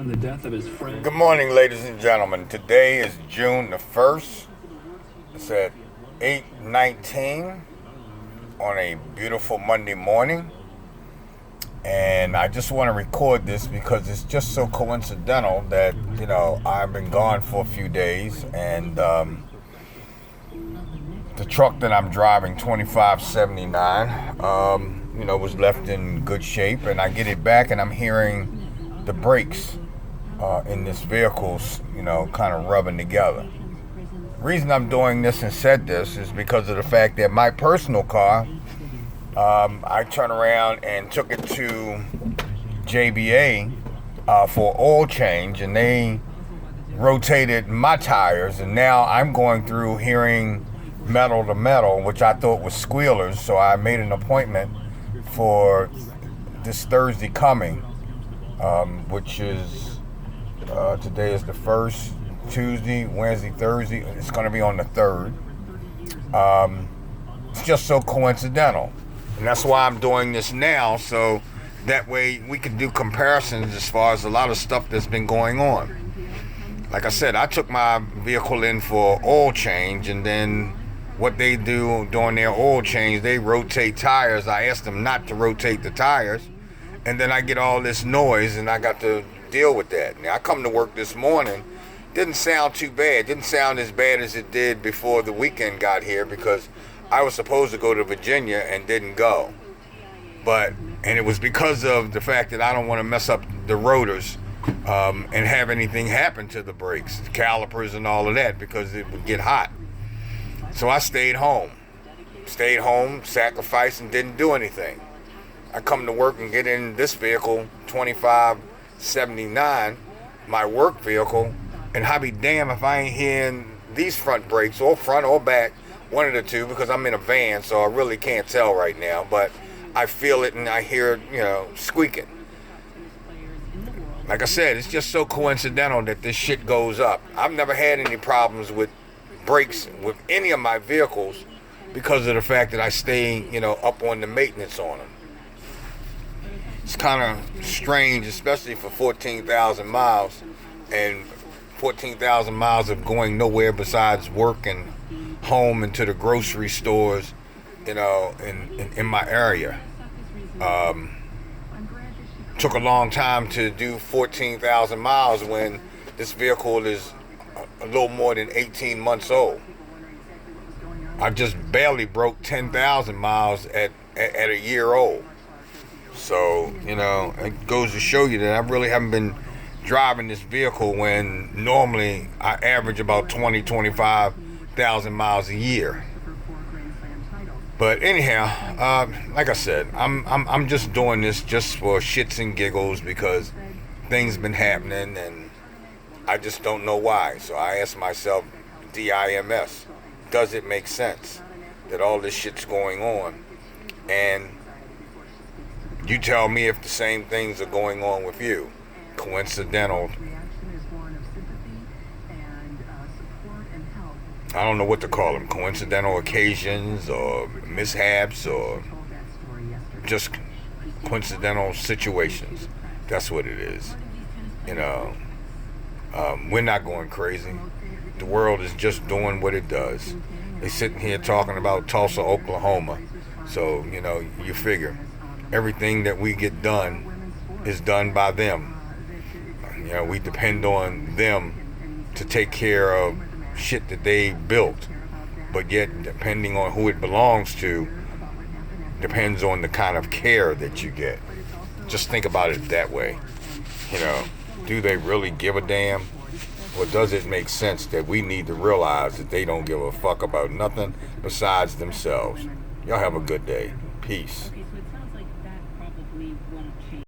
on the death of his friend. Good morning, ladies and gentlemen. Today is June the 1st. It's at 8:19 on a beautiful Monday morning. And I just want to record this because it's just so coincidental that, I've been gone for a few days, and the truck that I'm driving, 2579, was left in good shape, and I get it back and I'm hearing the brakes in this vehicle's, kind of rubbing together. The reason I'm doing this and said this is because of the fact that my personal car, I turned around and took it to JBA for oil change, and they rotated my tires, and now I'm going through hearing metal to metal, which I thought was squealers, so I made an appointment for this Thursday coming, which is today is the 1st, Tuesday, Wednesday, Thursday. It's going to be on the 3rd. It's just so coincidental, and that's why I'm doing this now, so that way we can do comparisons as far as a lot of stuff that's been going on. Like I said, I took my vehicle in for oil change, and then what they do during their oil change, they rotate tires. I asked them not to rotate the tires, and then I get all this noise, and I got to deal with that. Now, I come to work this morning, didn't sound too bad. Didn't sound as bad as it did before the weekend got here, because I was supposed to go to Virginia and didn't go. And it was because of the fact that I don't want to mess up the rotors and have anything happen to the brakes, the calipers and all of that, because it would get hot. So I stayed home, sacrificed, and didn't do anything. I come to work and get in this vehicle, 2579, my work vehicle, and I be damn if I ain't hearing these front brakes, or front or back, one of the two, because I'm in a van, so I really can't tell right now, but I feel it and I hear it, squeaking. Like I said, it's just so coincidental that this shit goes up. I've never had any problems with brakes with any of my vehicles because of the fact that I stay, up on the maintenance on them. It's kind of strange, especially for 14,000 miles, and 14,000 miles of going nowhere besides work and home and to the grocery stores, in my area. Took a long time to do 14,000 miles when this vehicle is a little more than 18 months old. I just barely broke 10,000 miles at a year old. So, it goes to show you that I really haven't been driving this vehicle when normally I average about 25,000 miles a year. But anyhow, like I said, I'm just doing this just for shits and giggles because things been happening and I just don't know why. So I asked myself, DIMS, does it make sense that all this shit's going on? And you tell me if the same things are going on with you. Coincidental. I don't know what to call them. Coincidental occasions or mishaps or just coincidental situations. That's what it is. We're not going crazy. The world is just doing what it does. They're sitting here talking about Tulsa, Oklahoma. So, you figure everything that we get done is done by them. We depend on them to take care of shit that they built. But yet, depending on who it belongs to, depends on the kind of care that you get. Just think about it that way. Do they really give a damn? Or does it make sense that we need to realize that they don't give a fuck about nothing besides themselves? Y'all have a good day. Peace.